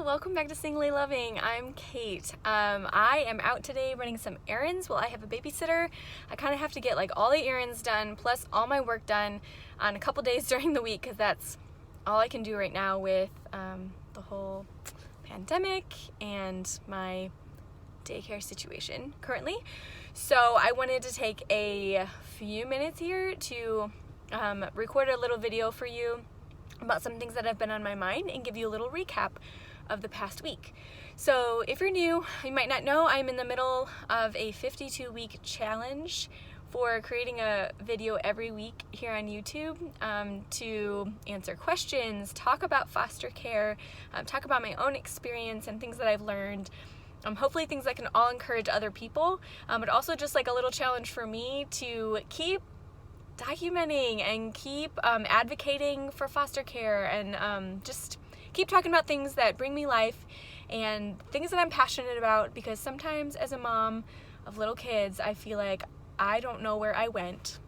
welcome back to Singly Loving. I'm Kate. I am out today running some errands while I have a babysitter. I kind of have to get like all the errands done plus all my work done on a couple days during the week because that's all I can do right now with the whole pandemic and my daycare situation currently. So I wanted to take a few minutes here to record a little video for you about some things that have been on my mind and give you a little recap of the past week. So if you're new, you might not know I'm in the middle of a 52-week challenge for creating a video every week here on YouTube to answer questions, talk about foster care, talk about my own experience and things that I've learned. Hopefully things that can all encourage other people, but also just like a little challenge for me to keep documenting and keep advocating for foster care and just keep talking about things that bring me life and things that I'm passionate about, because sometimes as a mom of little kids, I feel like I don't know where I went.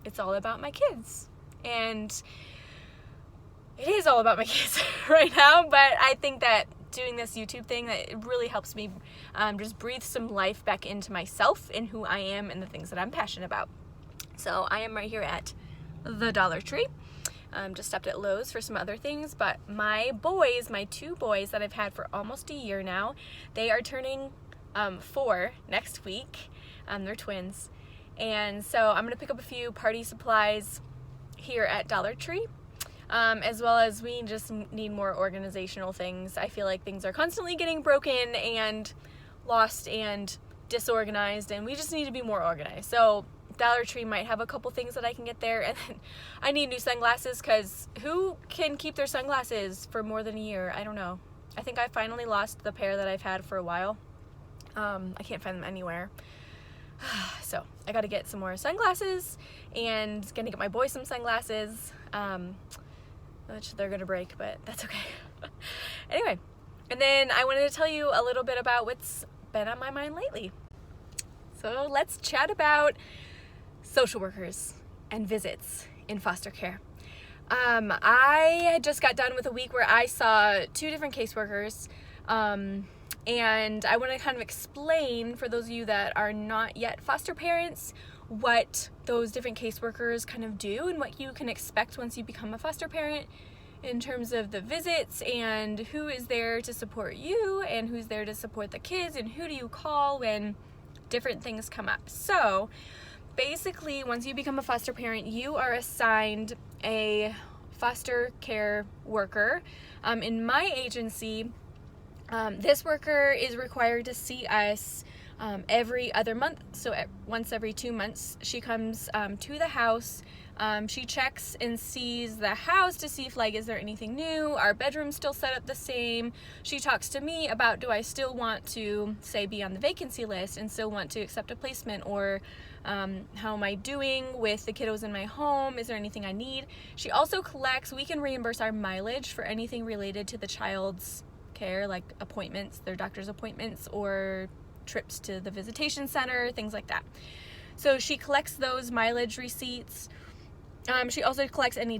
It's all about my kids. And it is all about my kids right now, but I think that doing this YouTube thing, that it really helps me just breathe some life back into myself and who I am and the things that I'm passionate about. So I am right here at the Dollar Tree. Just stopped at Lowe's for some other things, but my two boys that I've had for almost a year now, they are turning 4 next week. They're twins. And so I'm gonna pick up a few party supplies here at Dollar Tree, as well as we just need more organizational things. I feel like things are constantly getting broken and lost and disorganized, and we just need to be more organized. So Dollar Tree might have a couple things that I can get there, and then I need new sunglasses, because who can keep their sunglasses for more than a year? I don't know. I think I finally lost the pair that I've had for a while. I can't find them anywhere. So I got to get some more sunglasses, and gonna get my boys some sunglasses, which they're gonna break, but that's okay. Anyway, and then I wanted to tell you a little bit about what's been on my mind lately. So let's chat about social workers and visits in foster care. I just got done with a week where I saw 2 different caseworkers, and I want to kind of explain, for those of you that are not yet foster parents, what those different caseworkers kind of do and what you can expect once you become a foster parent in terms of the visits and who is there to support you and who's there to support the kids and who do you call when different things come up. So basically, once you become a foster parent, you are assigned a foster care worker. In my agency, this worker is required to see us every other month. So once every 2 months, she comes to the house. She checks and sees the house to see if, like, is there anything new? Our bedroom's still set up the same. She talks to me about, do I still want to, say, be on the vacancy list and still want to accept a placement, or how am I doing with the kiddos in my home? Is there anything I need? She also collects, we can reimburse our mileage for anything related to the child's care, like appointments, their doctor's appointments, or trips to the visitation center, things like that. So she collects those mileage receipts. She also collects any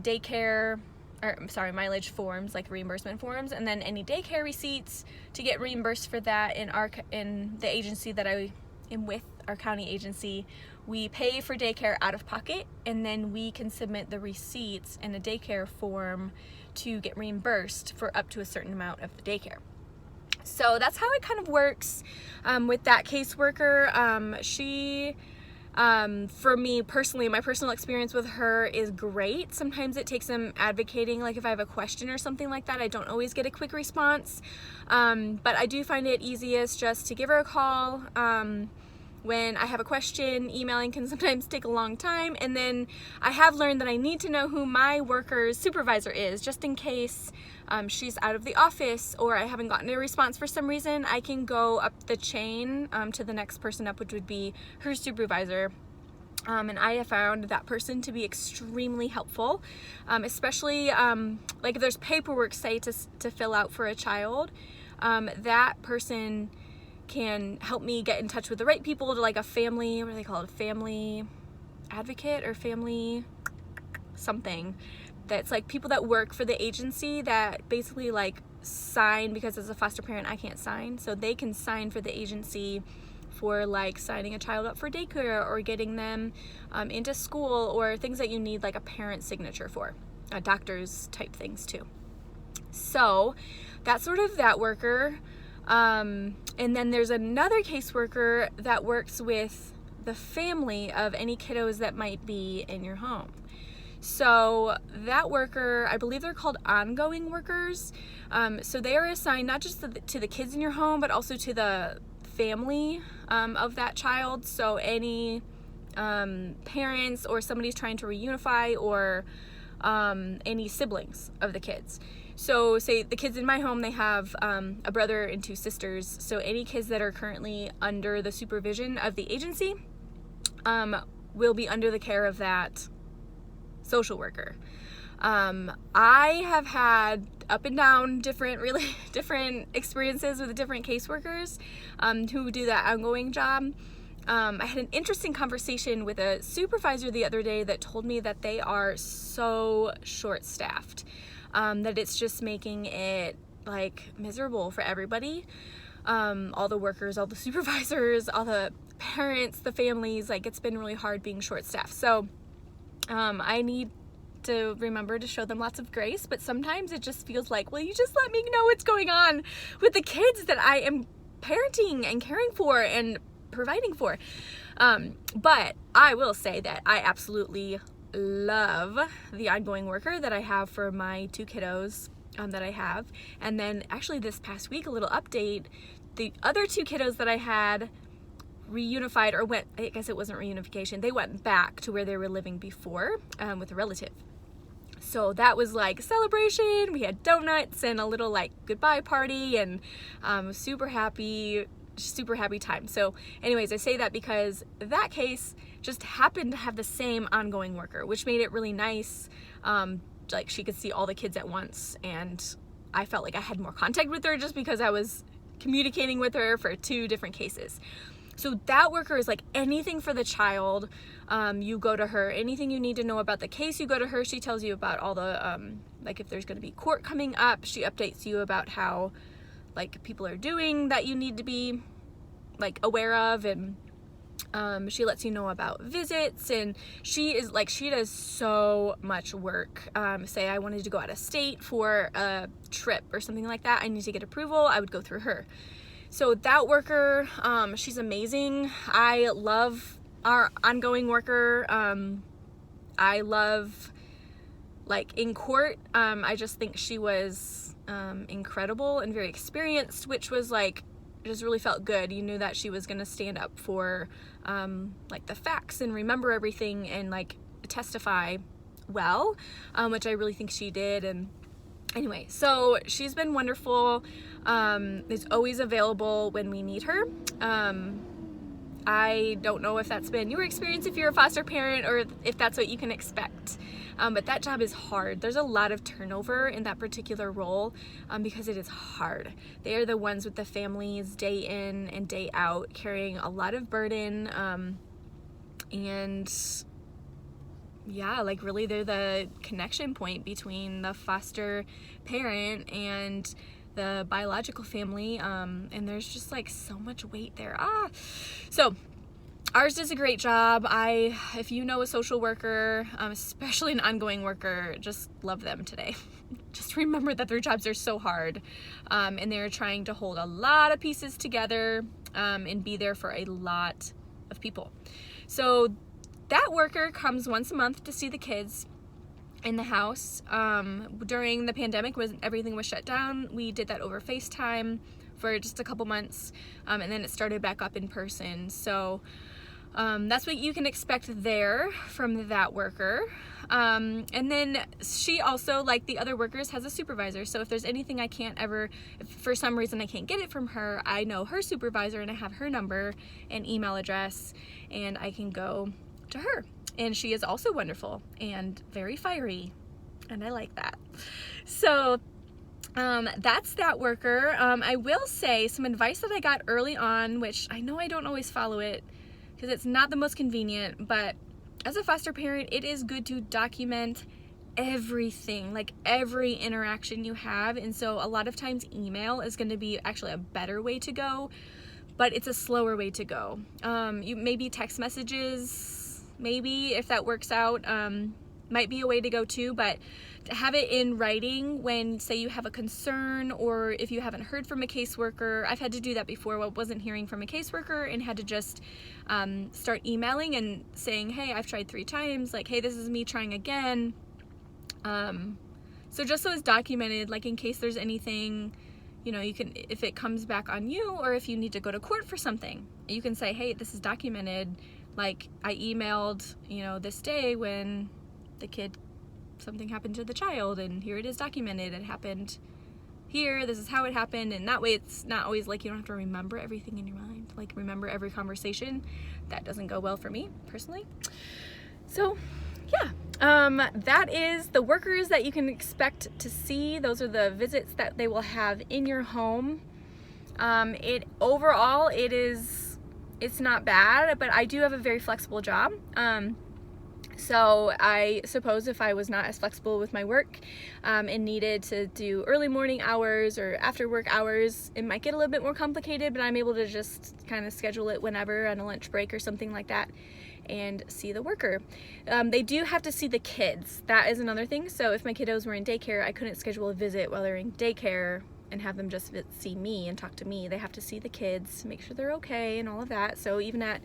mileage forms, like reimbursement forms, and then any daycare receipts to get reimbursed for that. In the agency that I am with, our county agency, we pay for daycare out of pocket, and then we can submit the receipts in a daycare form to get reimbursed for up to a certain amount of the daycare. So that's how it kind of works with that caseworker. She for me personally, my personal experience with her is great. Sometimes it takes some advocating, like if I have a question or something like that, I don't always get a quick response, but I do find it easiest just to give her a call. When I have a question, emailing can sometimes take a long time, and then I have learned that I need to know who my worker's supervisor is, just in case she's out of the office or I haven't gotten a response for some reason. I can go up the chain to the next person up, which would be her supervisor. And I have found that person to be extremely helpful, especially like if there's paperwork, say, to fill out for a child, that person can help me get in touch with the right people, to like a family, what do they call it, a family advocate or family something, that's like people that work for the agency that basically like sign, because as a foster parent I can't sign, so they can sign for the agency for like signing a child up for daycare or getting them into school, or things that you need like a parent signature for, doctors type things too. So that's sort of that worker. And then there's another caseworker that works with the family of any kiddos that might be in your home. So that worker, I believe they're called ongoing workers. So they are assigned not just to the kids in your home, but also to the family of that child. So any parents or somebody's trying to reunify, or any siblings of the kids. So say the kids in my home, they have a brother and 2 sisters. So any kids that are currently under the supervision of the agency will be under the care of that social worker. I have had up and down really different experiences with different caseworkers who do that ongoing job. I had an interesting conversation with a supervisor the other day that told me that they are so short-staffed, that it's just making it like miserable for everybody. All the workers, all the supervisors, all the parents, the families, like it's been really hard being short-staffed. So I need to remember to show them lots of grace, but sometimes it just feels like, well, you just let me know what's going on with the kids that I am parenting and caring for and providing for. But I will say that I absolutely love the ongoing worker that I have for my 2 kiddos that I have. And then actually this past week, a little update, the other 2 kiddos that I had reunified, or went, I guess it wasn't reunification, they went back to where they were living before with a relative. So that was like a celebration. We had donuts and a little like goodbye party, and super happy time. So anyways, I say that because that case just happened to have the same ongoing worker, which made it really nice. Like she could see all the kids at once, and I felt like I had more contact with her just because I was communicating with her for 2 different cases. So that worker is like anything for the child. You go to her. Anything you need to know about the case, you go to her. She tells you about all the, like if there's going to be court coming up, she updates you about how like people are doing that you need to be like aware of, and she lets you know about visits, and she does so much work. Say I wanted to go out of state for a trip or something like that, I need to get approval, I would go through her. So that worker, she's amazing. I love our ongoing worker. I love, like in court, I just think she was incredible and very experienced, which was like, it just really felt good. You knew that she was going to stand up for like the facts and remember everything and like testify well, which I really think she did. And anyway, so she's been wonderful. Is always available when we need her. I don't know if that's been your experience if you're a foster parent, or if that's what you can expect. But that job is hard. There's a lot of turnover in that particular role because it is hard. They are the ones with the families day in and day out, carrying a lot of burden. And yeah, like really they're the connection point between the foster parent and the biological family, and there's just like so much weight there. So ours does a great job. If you know a social worker, especially an ongoing worker, just love them today. Just remember that their jobs are so hard, and they're trying to hold a lot of pieces together and be there for a lot of people. So that worker comes once a month to see the kids in the house. During the pandemic, when everything was shut down, we did that over FaceTime for just a couple months, and then it started back up in person. So that's what you can expect there from that worker. And then she also, like the other workers, has a supervisor. So if there's anything I can't ever, if for some reason I can't get it from her, I know her supervisor and I have her number and email address, and I can go to her. And she is also wonderful and very fiery, and I like that. So that's that worker. I will say some advice that I got early on, which I know I don't always follow it because it's not the most convenient, but as a foster parent, it is good to document everything, like every interaction you have. And so a lot of times email is going to be actually a better way to go, but it's a slower way to go. You maybe text messages, maybe if that works out, might be a way to go too, but to have it in writing when, say, you have a concern, or if you haven't heard from a caseworker. I've had to do that before. I wasn't hearing from a caseworker and had to just start emailing and saying, hey, I've tried 3 times, like, hey, this is me trying again. So just so it's documented, like in case there's anything, you know, you can, if it comes back on you, or if you need to go to court for something, you can say, hey, this is documented. Like, I emailed, you know, this day when the kid, something happened to the child, and here it is documented. It happened here. This is how it happened. And that way it's not always like you don't have to remember everything in your mind, like remember every conversation. That doesn't go well for me personally. So yeah, that is the workers that you can expect to see. Those are the visits that they will have in your home. Overall, it's not bad, but I do have a very flexible job. So I suppose if I was not as flexible with my work and needed to do early morning hours or after work hours, it might get a little bit more complicated, but I'm able to just kind of schedule it whenever on a lunch break or something like that and see the worker. They do have to see the kids. That is another thing. So if my kiddos were in daycare, I couldn't schedule a visit while they're in daycare and have them just see me and talk to me. They have to see the kids, make sure they're okay and all of that. So even at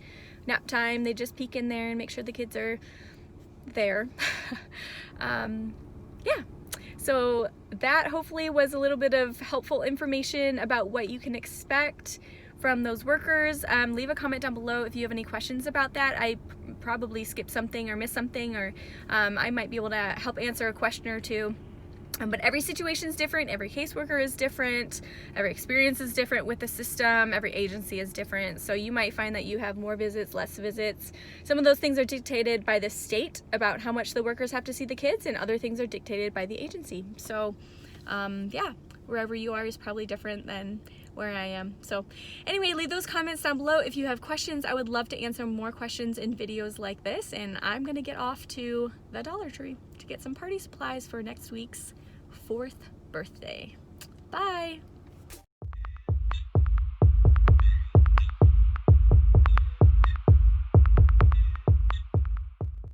nap time, they just peek in there and make sure the kids are there. Yeah, so that hopefully was a little bit of helpful information about what you can expect from those workers. Leave a comment down below if you have any questions about that. I probably skipped something or missed something, or I might be able to help answer a question or two. But every situation is different, every caseworker is different, every experience is different with the system, every agency is different. So you might find that you have more visits, less visits. Some of those things are dictated by the state about how much the workers have to see the kids, and other things are dictated by the agency. So yeah, wherever you are is probably different than where I am. So anyway, leave those comments down below if you have questions. I would love to answer more questions in videos like this, and I'm gonna get off to the Dollar Tree to get some party supplies for next week's 4th birthday. Bye.